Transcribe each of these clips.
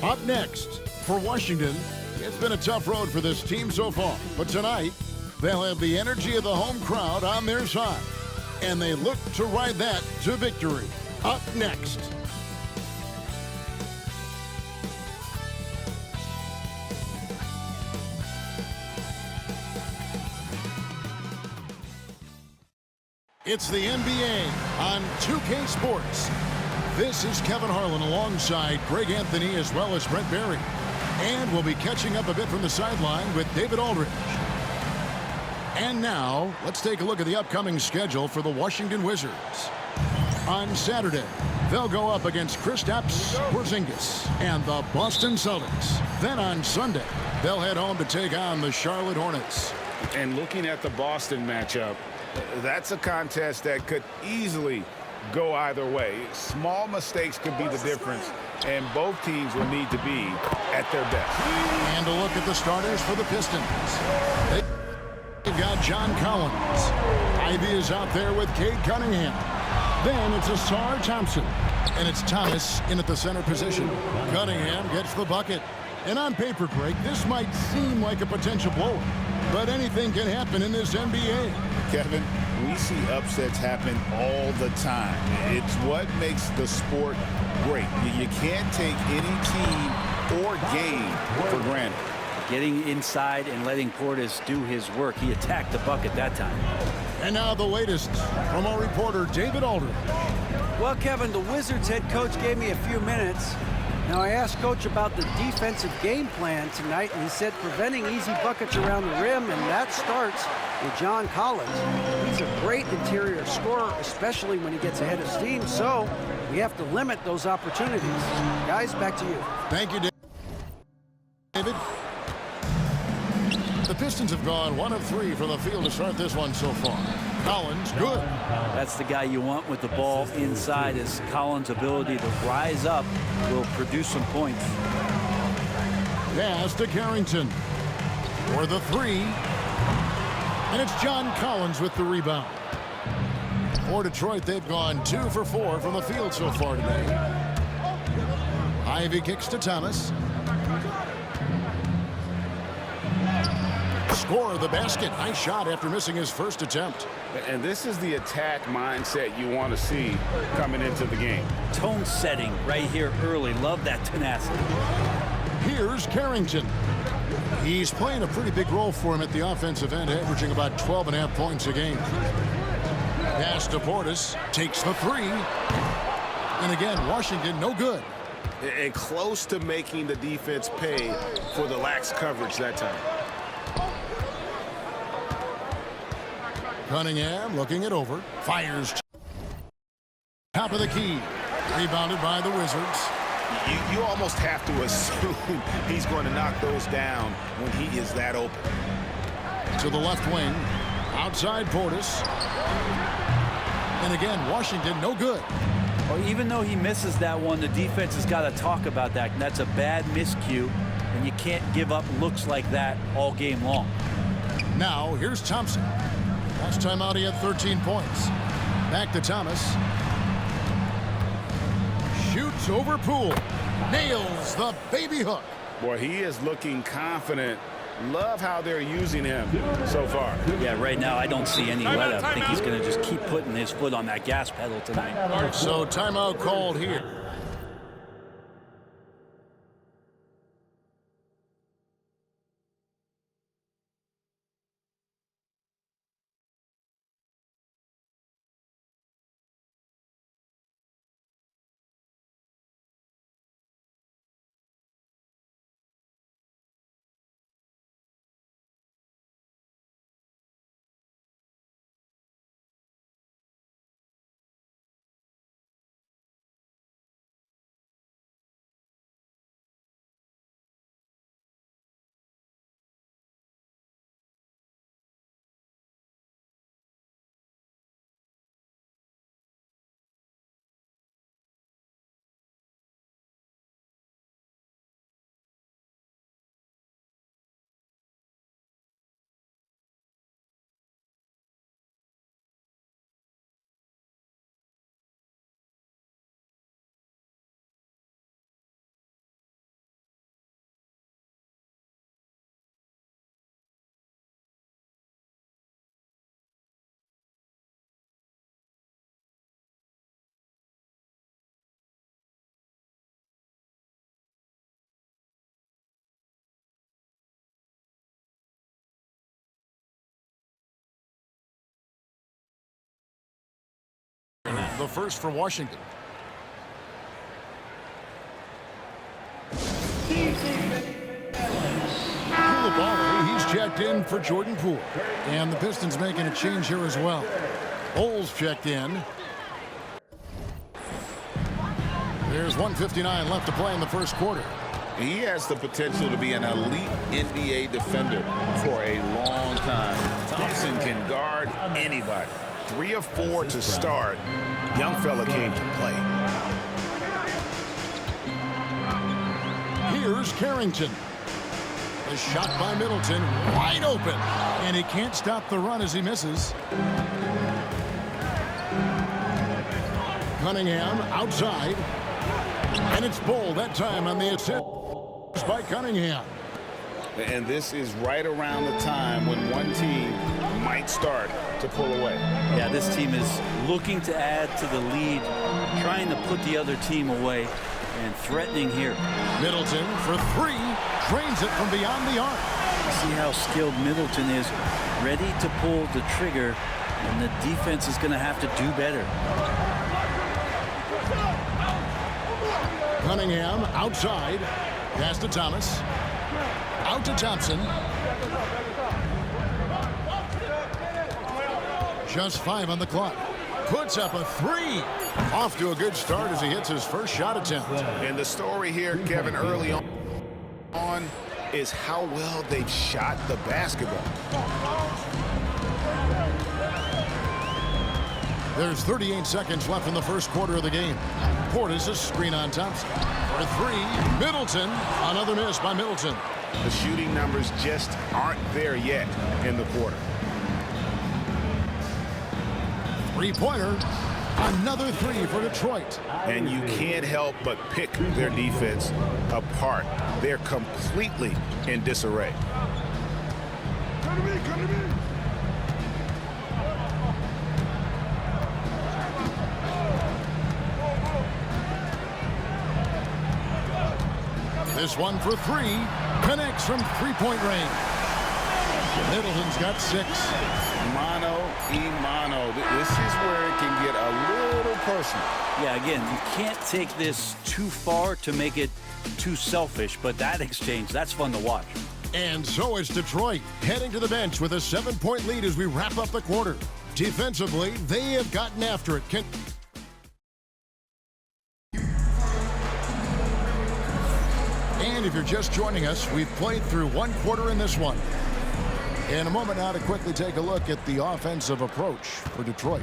Up next, for Washington, it's been a tough road for this team so far. But tonight, they'll have the energy of the home crowd on their side. And they look to ride that to victory. Up next. It's the NBA on 2K Sports. This is Kevin Harlan alongside Greg Anthony as well as Brent Barry. And we'll be catching up a bit from the sideline with David Aldridge. And now, let's take a look at the upcoming schedule for the Washington Wizards. On Saturday, they'll go up against Kristaps Porzingis and the Boston Celtics. Then on Sunday, they'll head home to take on the Charlotte Hornets. And looking at the Boston matchup, that's a contest that could easily go either way. Small mistakes could be the difference, and both teams will need to be at their best. And a look at the starters for the Pistons. They've got John Collins. Ivy is out there with Cade Cunningham. Then it's Asar Thompson. And it's Thomas in at the center position. Cunningham gets the bucket. And on paper, Greg, this might seem like a potential blowout, but anything can happen in this NBA. Kevin, we see upsets happen all the time. It's what makes the sport great. You can't take any team or game for granted. Getting inside and letting Portis do his work. He attacked the bucket that time. And now the latest from our reporter, David Aldridge. Well, Kevin, the Wizards head coach gave me a few minutes. Now, I asked Coach about the defensive game plan tonight, and he said preventing easy buckets around the rim, and that starts with John Collins. He's a great interior scorer, especially when he gets ahead of steam, so we have to limit those opportunities. Guys, back to you. Thank you, David. The Pistons have gone 1 of 3 from the field to start this one so far. Collins, good. That's the guy you want with the ball inside, as Collins' ability to rise up will produce some points. Pass to Carrington for the 3. And it's John Collins with the rebound. For Detroit, they've gone 2 for 4 from the field so far today. Ivy kicks to Thomas. Score the basket. Nice shot after missing his first attempt. And this is the attack mindset you want to see coming into the game. Tone setting right here early. Love that tenacity. Here's Carrington. He's playing a pretty big role for him at the offensive end, averaging about 12.5 points a game. Pass to Portis. Takes the 3. And again, Washington, no good. And close to making the defense pay for the lax coverage that time. Cunningham looking it over. Fires. Top of the key. Rebounded by the Wizards. You almost have to assume he's going to knock those down when he is that open. To the left wing. Outside Portis. And again, Washington, no good. Well, even though he misses that one, the defense has got to talk about that. And that's a bad miscue, and you can't give up looks like that all game long. Now, here's Thompson. Last time out, he had 13 points. Back to Thomas. Shoots over Poole. Nails the baby hook. Boy, he is looking confident. Love how they're using him so far. Yeah, right now I don't see any let-up. I think he's going to just keep putting his foot on that gas pedal tonight. So timeout called here. The first for Washington. Koulibaly, he's checked in for Jordan Poole. And the Pistons making a change here as well. Bowles checked in. There's 1:59 left to play in the first quarter. He has the potential to be an elite NBA defender for a long time. Thompson can guard anybody. 3 of 4 to start. Young fella came to play. Here's Carrington. The shot by Middleton, wide open. And he can't stop the run as he misses. Cunningham outside. And it's Bull that time on the assist by Cunningham. And this is right around the time when one team might start to pull away. Yeah, this team is looking to add to the lead, trying to put the other team away, and threatening here. Middleton for 3, drains it from beyond the arc. See how skilled Middleton is, ready to pull the trigger, and the defense is going to have to do better. Cunningham outside. Pass to Thomas. Out to Thompson. Just 5 on the clock. Puts up a 3. Off to a good start as he hits his first shot attempt. And the story here, Kevin, early on is how well they've shot the basketball. There's 38 seconds left in the first quarter of the game. Portis a screen on Thompson. For 3, Middleton. Another miss by Middleton. The shooting numbers just aren't there yet in the quarter. 3-pointer. Another 3 for Detroit. And you can't help but pick their defense apart. They're completely in disarray. This one for 3. Connects from 3-point range. Middleton's got 6. Mano a mano. This is where it can get a little personal. Yeah, again, you can't take this too far to make it too selfish, but that exchange, that's fun to watch. And so it's Detroit heading to the bench with a 7-point lead as we wrap up the quarter. Defensively, they have gotten after it. And if you're just joining us, we've played through 1 quarter in this one. In a moment now to quickly take a look at the offensive approach for Detroit.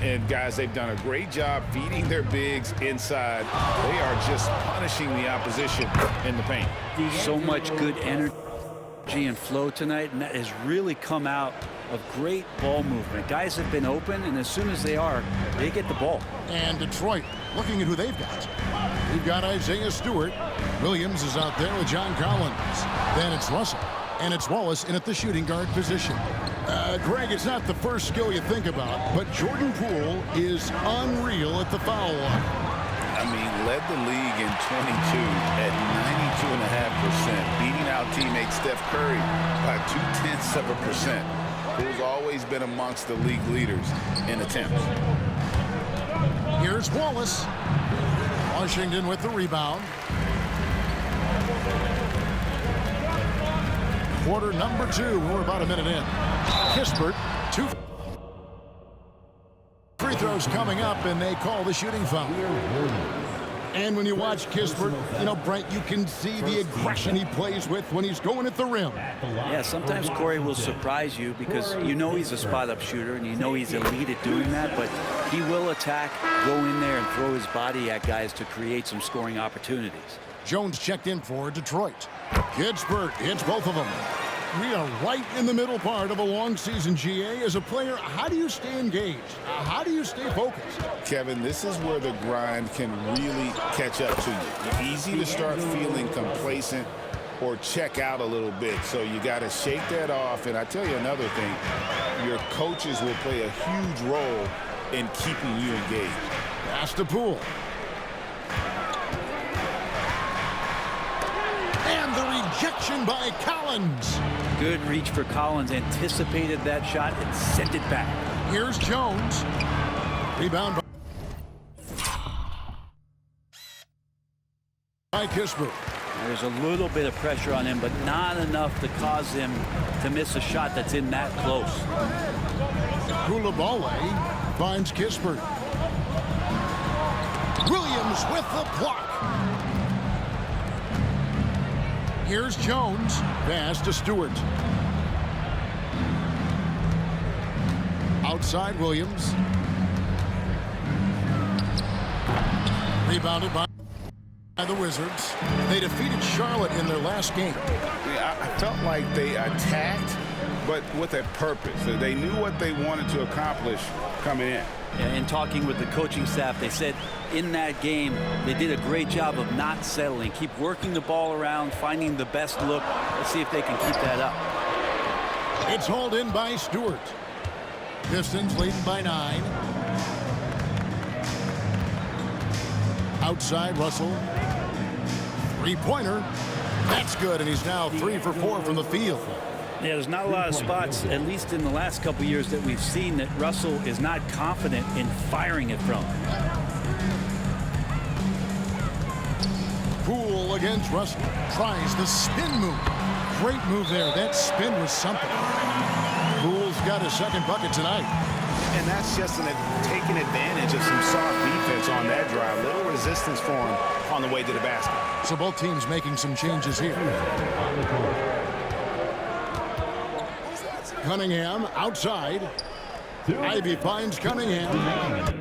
And guys, they've done a great job feeding their bigs inside. They are just punishing the opposition in the paint. So much good energy and flow tonight, and that has really come out of great ball movement. Guys have been open, and as soon as they are, they get the ball. And Detroit, looking at who they've got. We've got Isaiah Stewart. Williams is out there with John Collins. Then it's Russell. And it's Wallace in at the shooting guard position. Greg, it's not the first skill you think about, but Jordan Poole is unreal at the foul line. I mean, led the league in 22 at 92.5%, beating out teammate Steph Curry by 0.2%. Poole's always been amongst the league leaders in attempts. Here's Wallace. Washington with the rebound. Quarter number 2. We're about a minute in. Kispert, 2 free throws coming up, and they call the shooting foul. And when you watch Kispert, you know, Brent, you can see the aggression he plays with when he's going at the rim. Yeah, sometimes Corey will surprise you because you know he's a spot-up shooter and you know he's elite at doing that, but he will attack, go in there, and throw his body at guys to create some scoring opportunities. Jones checked in for Detroit. Kispert hits both of them. We are right in the middle part of a long season, GA. As a player, how do you stay engaged? How do you stay focused? Kevin, this is where the grind can really catch up to you. Easy to start feeling complacent or check out a little bit. So you got to shake that off. And I tell you another thing, your coaches will play a huge role in keeping you engaged. Pass to Poole. And the rejection by Collins. Good reach for Collins, anticipated that shot and sent it back. Here's Jones. Rebound by by Kispert. There's a little bit of pressure on him, but not enough to cause him to miss a shot that's in that close. Coulibaly finds Kispert. Williams with the block. Here's Jones. Pass to Stewart. Outside Williams. Rebounded by the Wizards. They defeated Charlotte in their last game. Yeah, I felt like they attacked, but with a purpose. They knew what they wanted to accomplish coming in. In talking with the coaching staff, they said in that game they did a great job of not settling. Keep working the ball around, finding the best look. Let's see if they can keep that up. It's hauled in by Stewart. Pistons leading by 9. Outside Russell. Three-pointer. That's good, and he's now 3 for 4 from the field. Yeah, there's not a lot of spots, at least in the last couple years, that we've seen that Russell is not confident in firing it from. Poole against Russell. Tries the spin move. Great move there. That spin was something. Poole's got his second bucket tonight. And that's just taking advantage of some soft defense on that drive. Little resistance for him on the way to the basket. So both teams making some changes here. Cunningham outside. Ivy finds Cunningham.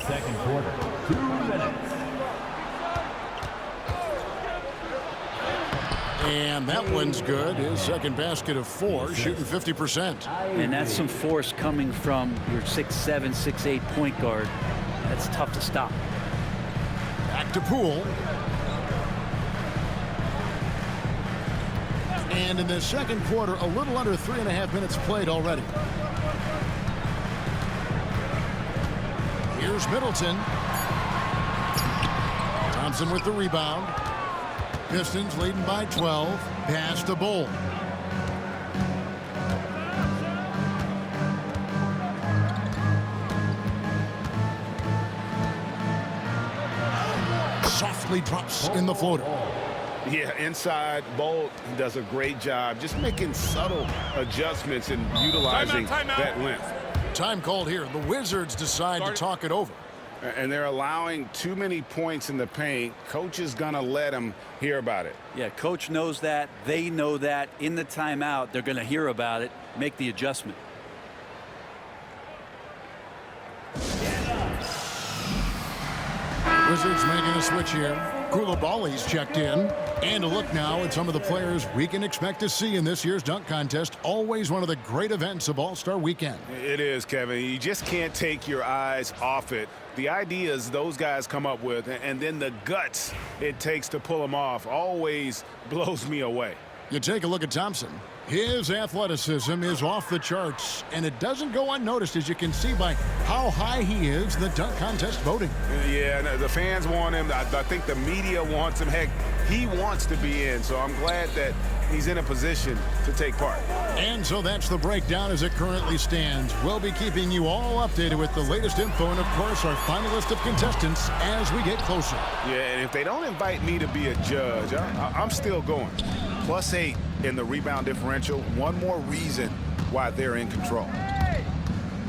Second quarter, 2 minutes. And that one's good. His second basket of 4, shooting 50%. And that's some force coming from your 6'7", 6'8" point guard. That's tough to stop. Back to Poole. And in the second quarter, a little under 3.5 minutes played already. Here's Middleton. Thompson with the rebound. Pistons leading by 12. Pass to Bull. Softly drops in the floater. Yeah, inside, Bolt does a great job just making subtle adjustments and utilizing that length. Time called here. The Wizards decide to talk it over. And they're allowing too many points in the paint. Coach is going to let them hear about it. Yeah, coach knows that. They know that. In the timeout, they're going to hear about it, make the adjustment. Wizards making a switch here. Coulibaly's checked in. And a look now at some of the players we can expect to see in this year's dunk contest. Always one of the great events of All-Star Weekend. It is, Kevin. You just can't take your eyes off it. The ideas those guys come up with and then the guts it takes to pull them off always blows me away. You take a look at Thompson. His athleticism is off the charts, and it doesn't go unnoticed, as you can see by how high he is in the dunk contest voting. Yeah, the fans want him. I think the media wants him. Heck, he wants to be in, so I'm glad that he's in a position to take part. And so that's the breakdown as it currently stands. We'll be keeping you all updated with the latest info and, of course, our final list of contestants as we get closer. Yeah, and if they don't invite me to be a judge, I'm still going. +8 in the rebound differential. One more reason why they're in control.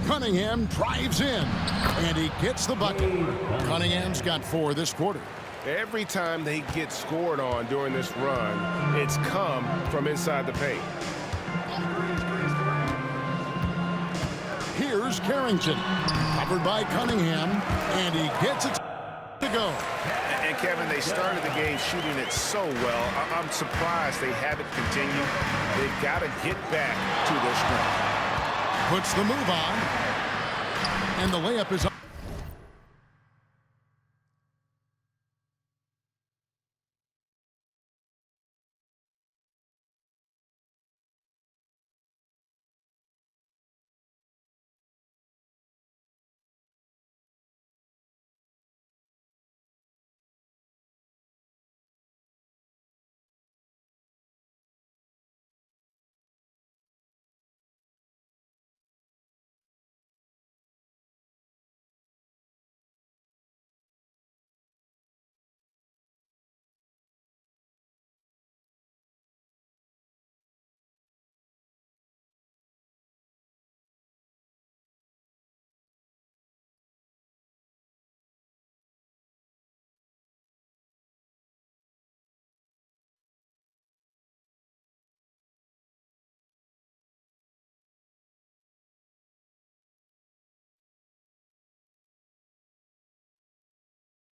Cunningham drives in, and he gets the bucket. Cunningham's got 4 this quarter. Every time they get scored on during this run, it's come from inside the paint. Here's Carrington, covered by Cunningham, and he gets it to go. And Kevin, they started the game shooting it so well. I'm surprised they haven't continued. They've got to get back to their strength. Puts the move on, and the layup is up.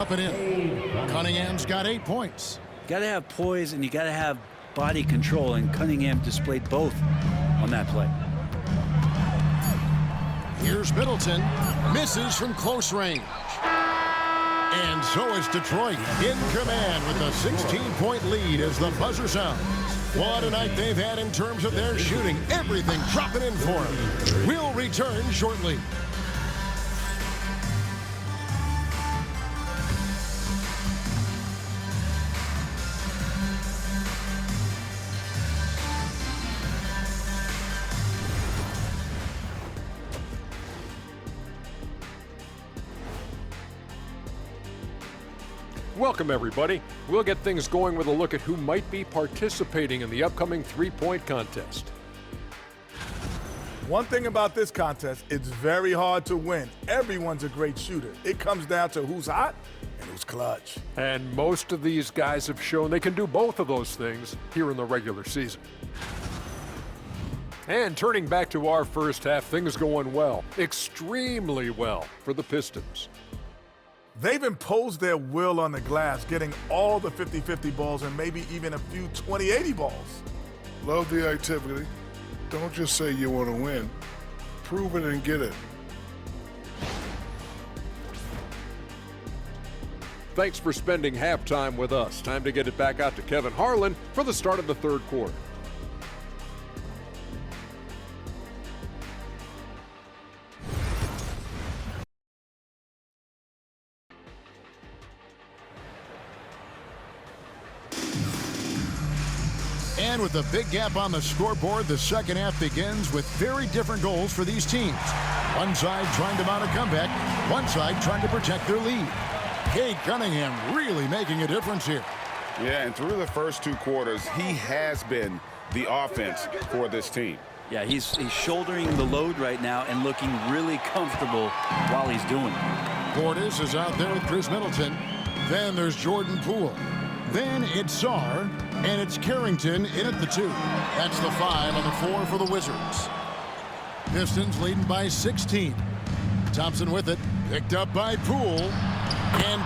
Up and in. Cunningham's got 8 points. You got to have poise and you got to have body control, and Cunningham displayed both on that play. Here's Middleton. Misses from close range. And so is Detroit in command with a 16-point lead as the buzzer sounds. What a night they've had in terms of their shooting. Everything dropping in for them. We'll return shortly. Welcome, everybody. We'll get things going with a look at who might be participating in the upcoming three-point contest. One thing about this contest, it's very hard to win. Everyone's a great shooter. It comes down to who's hot and who's clutch. And most of these guys have shown they can do both of those things here in the regular season. And turning back to our first half, things going well, extremely well for the Pistons. They've imposed their will on the glass, getting all the 50-50 balls and maybe even a few 20-80 balls. Love the activity. Don't just say you want to win. Prove it and get it. Thanks for spending halftime with us. Time to get it back out to Kevin Harlan for the start of the third quarter. And with a big gap on the scoreboard, the second half begins with very different goals for these teams. One side trying to mount a comeback, one side trying to protect their lead. Cade Cunningham really making a difference here. Yeah, and through the first 2 quarters, he has been the offense for this team. Yeah, he's shouldering the load right now and looking really comfortable while he's doing it. Portis is out there with Chris Middleton. Then there's Jordan Poole. Then it's Sarr, and it's Carrington in at the 2. That's the 5 on the 4 for the Wizards. Pistons leading by 16. Thompson with it, picked up by Poole, and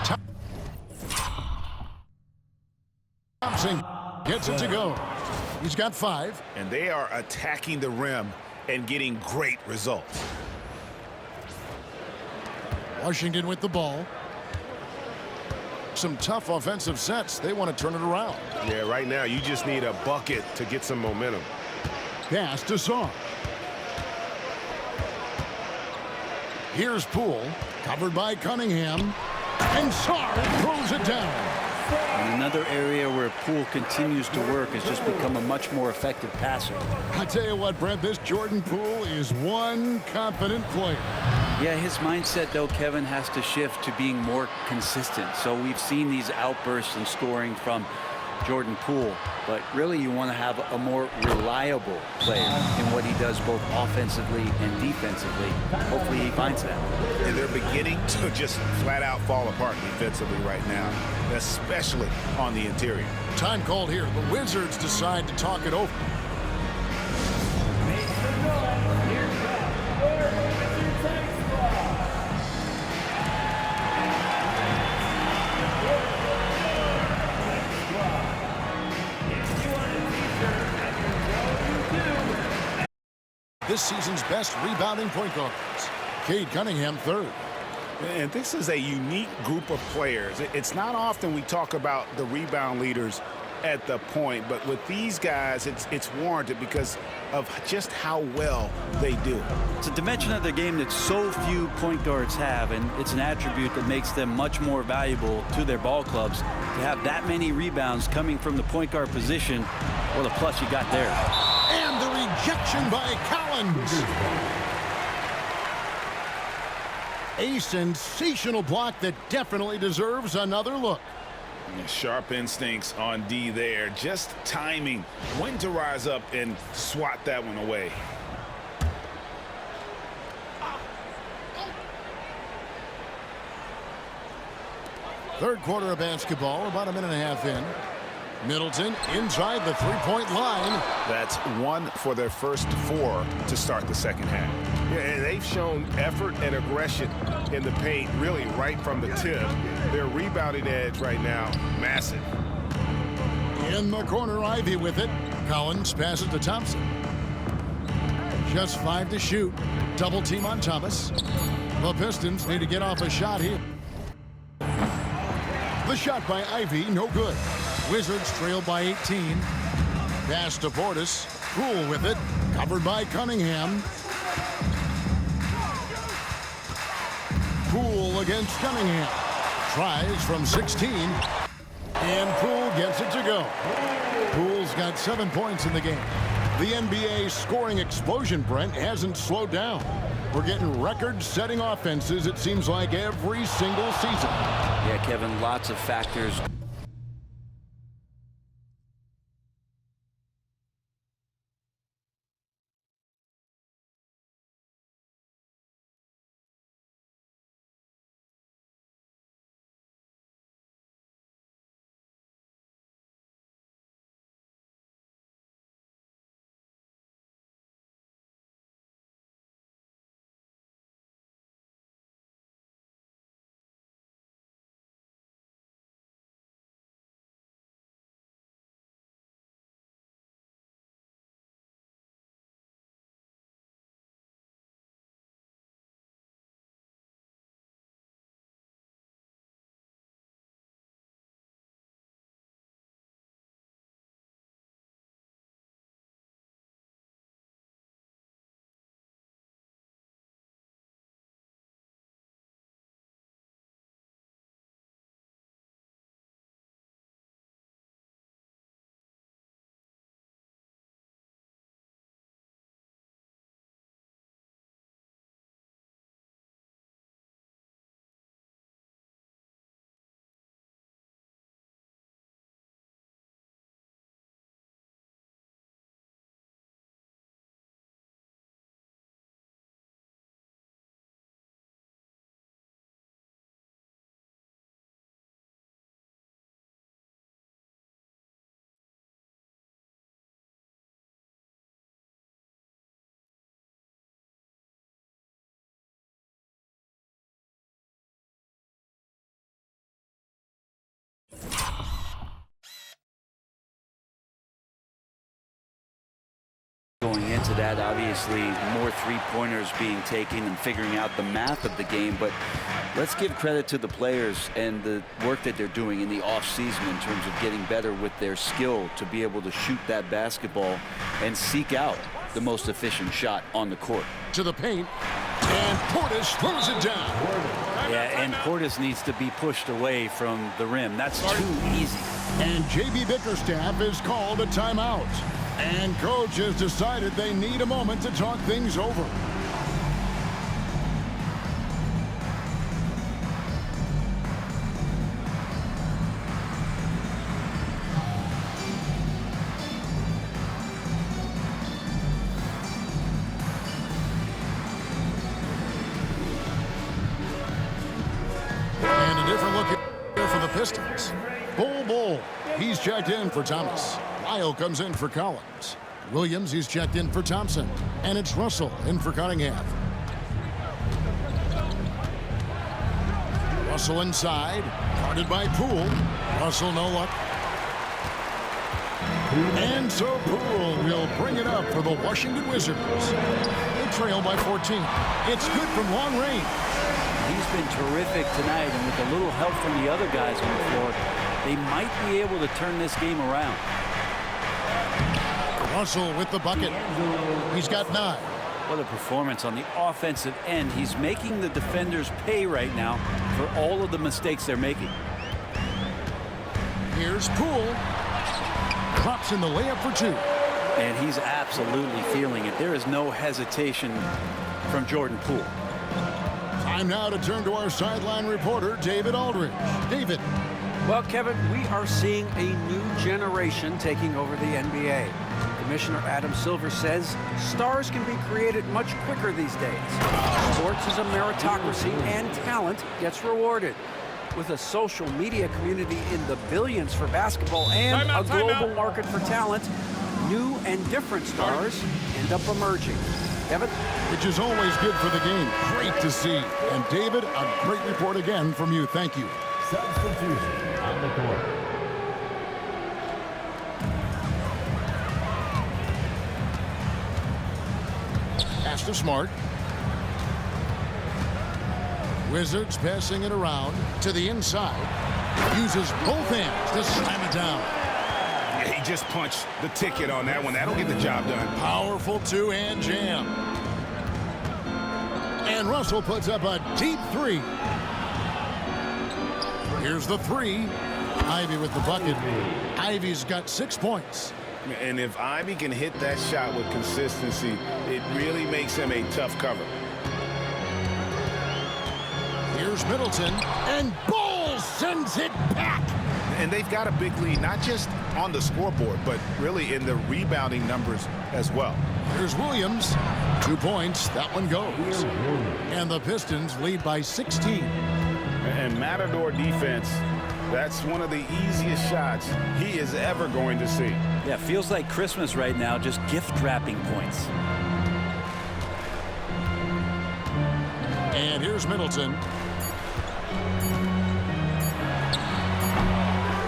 Thompson gets it to go. He's got 5. And they are attacking the rim and getting great results. Washington with the ball. Some tough offensive sets. They want to turn it around. Yeah, right now you just need a bucket to get some momentum. Pass to Sarr. Here's Poole, covered by Cunningham, and Sarr throws it down. And another area where Poole continues to work has just become a much more effective passer. I tell you what, Brent, this Jordan Poole is one confident player. Yeah, his mindset, though, Kevin, has to shift to being more consistent. So we've seen these outbursts in scoring from Jordan Poole, but really you want to have a more reliable player in what he does both offensively and defensively. Hopefully he finds that. And they're beginning to just flat out fall apart defensively right now, especially on the interior. Time called here. The Wizards decide to talk it over. This season's best rebounding point guards. Cade Cunningham, 3rd. And this is a unique group of players. It's not often we talk about the rebound leaders at the point, but with these guys, it's warranted because of just how well they do. It's a dimension of the game that so few point guards have, and it's an attribute that makes them much more valuable to their ball clubs. To have that many rebounds coming from the point guard position, what a plus you got there. And the rejection by Collins. A sensational block that definitely deserves another look. Sharp instincts on D there. Just timing when to rise up and swat that one away. Third quarter of basketball, about a minute and a half in. Middleton inside the three-point line. That's 1 for their first 4 to start the second half. Yeah, and they've shown effort and aggression in the paint, really right from the tip. Their rebounding edge right now, massive. In the corner, Ivy with it. Collins passes to Thompson. Just 5 to shoot. Double team on Thomas. The Pistons need to get off a shot here. The shot by Ivy, no good. Wizards trail by 18. Pass to Portis. Poole with it. Covered by Cunningham. Poole against Cunningham. Tries from 16. And Poole gets it to go. Poole's got 7 points in the game. The NBA scoring explosion, Brent, hasn't slowed down. We're getting record-setting offenses, it seems like, every single season. Yeah, Kevin, lots of factors. Going into that, obviously, more three-pointers being taken and figuring out the math of the game. But let's give credit to the players and the work that they're doing in the off-season in terms of getting better with their skill to be able to shoot that basketball and seek out the most efficient shot on the court. To the paint, and Portis throws it down. Yeah, and Portis needs to be pushed away from the rim. That's too easy. And J.B. Bickerstaff is called a timeout. And coach has decided they need a moment to talk things over. And a different look here for the Pistons. Bull. He's checked in for Thomas. Lyle comes in for Collins. Williams, he's checked in for Thompson. And it's Russell in for Cunningham. Russell inside. Guarded by Poole. Russell no luck. And so Poole will bring it up for the Washington Wizards. They trail by 14. It's good from long range. He's been terrific tonight, and with a little help from the other guys on the floor, they might be able to turn this game around. Russell with the bucket. He's got 9. What a performance on the offensive end. He's making the defenders pay right now for all of the mistakes they're making. Here's Poole. Drops in the layup for 2. And he's absolutely feeling it. There is no hesitation from Jordan Poole. Time now to turn to our sideline reporter, David Aldridge. David. Well, Kevin, we are seeing a new generation taking over the NBA. Commissioner Adam Silver says stars can be created much quicker these days. Sports is a meritocracy and talent gets rewarded. With a social media community in the billions for basketball and a global market for talent, new and different stars end up emerging. Kevin? Which is always good for the game. Great to see. And David, a great report again from you. Thank you. Substitution on the court. Pass to Smart. Wizards passing it around to the inside. Uses both hands to slam it down. Yeah, he just punched the ticket on that one. That'll get the job done. Powerful two-hand jam. And Russell puts up a deep three. Here's the three. Ivy with the bucket. Ivy's got 6 points. And if Ivy can hit that shot with consistency, it really makes him a tough cover. Here's Middleton. And Ball sends it back. And they've got a big lead, not just on the scoreboard, but really in the rebounding numbers as well. Here's Williams. 2 points. That one goes. And the Pistons lead by 16. And Matador defense, that's one of the easiest shots he is ever going to see. Yeah, feels like Christmas right now, just gift wrapping points. And here's Middleton.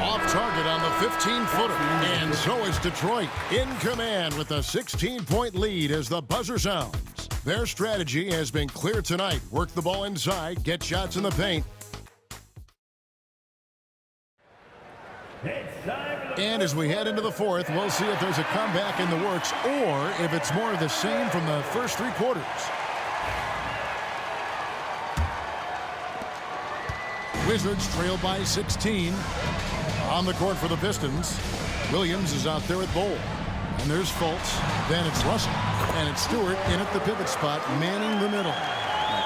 Off target on the 15-footer. And so is Detroit in command with a 16-point lead as the buzzer sounds. Their strategy has been clear tonight. Work the ball inside, get shots in the paint. And as we head into the fourth, we'll see if there's a comeback in the works or if it's more of the same from the first 3 quarters. Wizards trail by 16. On the court for the Pistons, Williams is out there with Bol. And there's Fultz. Then it's Russell. And it's Stewart in at the pivot spot, manning the middle.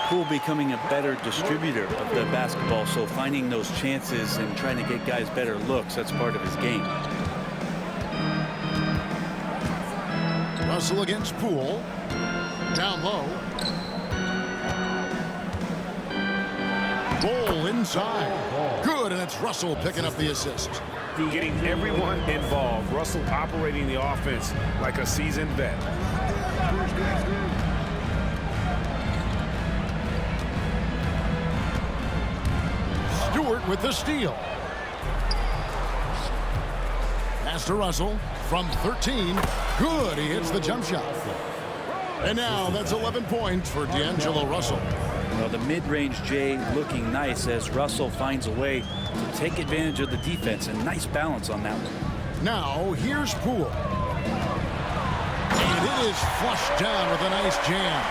Poole becoming a better distributor of the basketball, so finding those chances and trying to get guys better looks, that's part of his game. Russell against Poole. Down low. Bol inside. Good, and it's Russell picking up the assist. Getting everyone involved. Russell operating the offense like a seasoned vet. Stewart with the steal. Pass to Russell from 13. Good, he hits the jump shot. And now that's 11 points for D'Angelo Russell. Well, the mid-range Jay looking nice as Russell finds a way to take advantage of the defense, and nice balance on that one. Now here's Poole. And it is flushed down with a nice jam.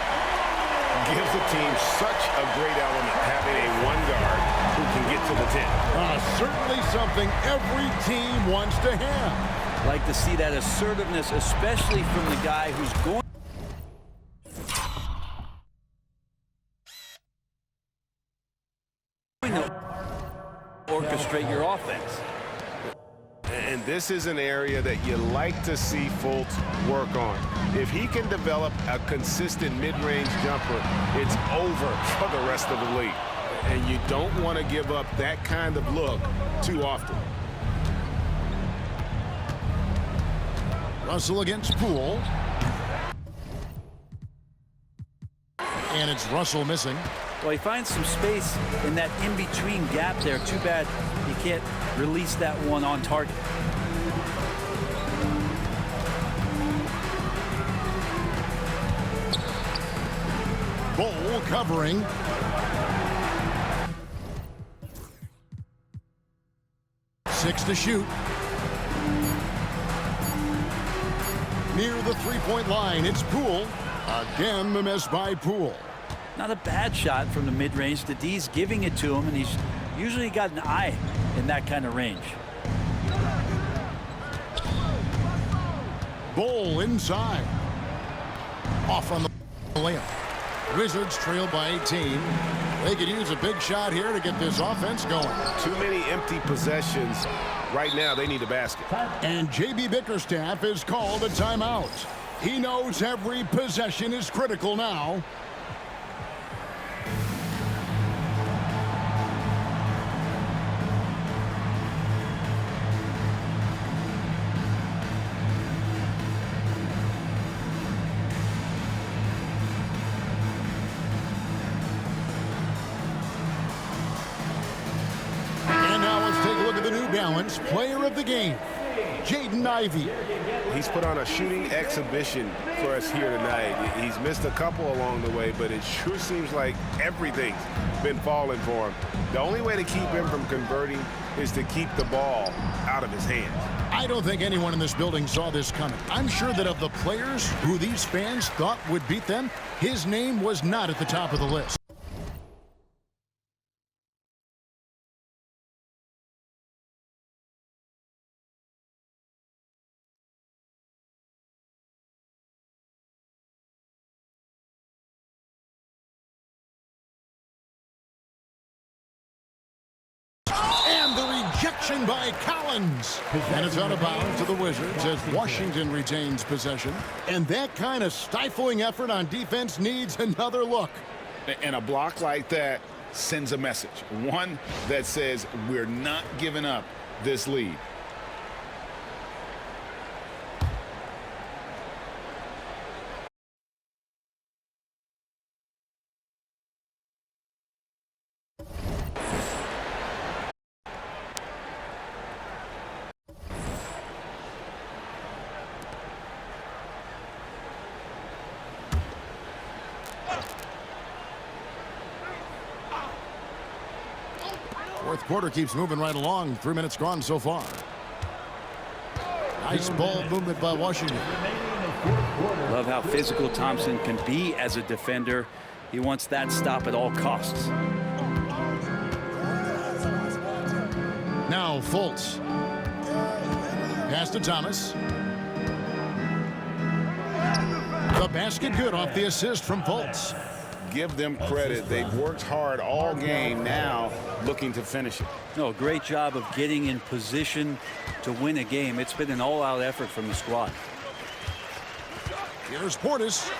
Gives the team such a great element having a one guard who can get to the 10. Certainly something every team wants to have. Like to see that assertiveness, especially from the guy who's going to orchestrate your offense. And this is an area that you like to see Fultz work on. If he can develop a consistent mid-range jumper, it's over for the rest of the league. And you don't want to give up that kind of look too often. Russell against Poole. And it's Russell missing. Well, he finds some space in that in-between gap there. Too bad he can't release that one on target. Bol covering. Six to shoot. Near the three-point line, it's Poole. Again, the miss by Poole. Not a bad shot from the mid-range. The D's giving it to him, and he's usually got an eye in that kind of range. Bol inside. Off on the layup. Wizards trail by 18. They could use a big shot here to get this offense going. Too many empty possessions. Right now, they need a basket. And J.B. Bickerstaff is called a timeout. He knows every possession is critical now. balanced player of the game, Jaden Ivey. He's put on a shooting exhibition for us here tonight. He's missed a couple along the way, but it sure seems like everything's been falling for him. The only way to keep him from converting is to keep the ball out of his hands. I don't think anyone in this building saw this coming. I'm sure that of the players who these fans thought would beat them, his name was not at the top of the list. And the rejection by Collins. And it's out of bounds to the Wizards as Washington retains possession. And that kind of stifling effort on defense needs another look. And a block like that sends a message. One that says we're not giving up this lead. Fourth quarter keeps moving right along. 3 minutes gone so far. Nice ball movement by Washington. Love how physical Thompson can be as a defender. He wants that stop at all costs. Now Fultz. Pass to Thomas. The basket good off the assist from Fultz. Give them credit. They've worked hard all game, now looking to finish it. No, great job of getting in position to win a game. It's been an all-out effort from the squad. Here's Portis.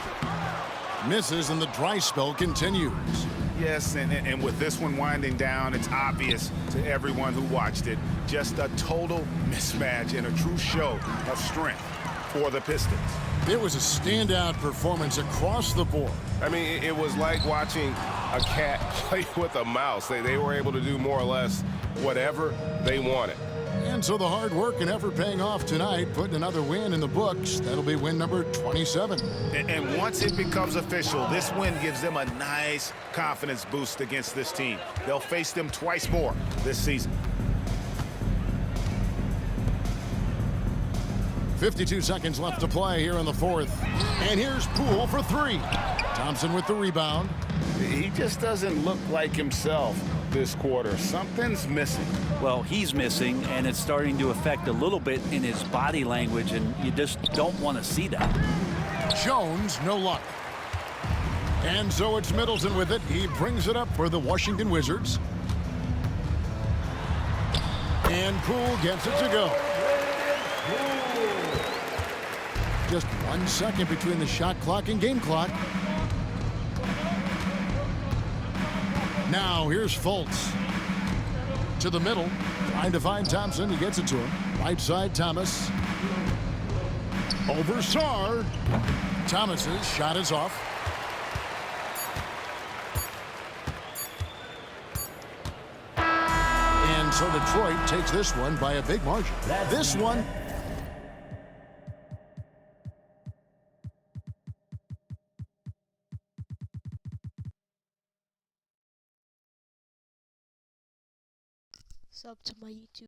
Misses and the dry spell continues. Yes, and with this one winding down, it's obvious to everyone who watched it. Just a total mismatch and a true show of strength for the Pistons. It was a standout performance across the board. I mean, it was like watching a cat play with a mouse. They were able to do more or less whatever they wanted. And so the hard work and effort paying off tonight, putting another win in the books. That'll be win number 27. And once it becomes official, this win gives them a nice confidence boost against this team. They'll face them twice more this season. 52 seconds left to play here in the fourth. And here's Poole for three. Thompson with the rebound. He just doesn't look like himself this quarter. Something's missing. Well, he's missing, and it's starting to affect a little bit in his body language, and you just don't want to see that. Jones, no luck. And so it's Middleton with it. He brings it up for the Washington Wizards. And Poole gets it to go. Just 1 second between the shot clock and game clock. Now here's Fultz. To the middle. Trying to find Thompson. He gets it to him. Right side, Thomas. Over Sarr. Thomas's shot is off. And so Detroit takes this one by a big margin. This one sub to my YouTube.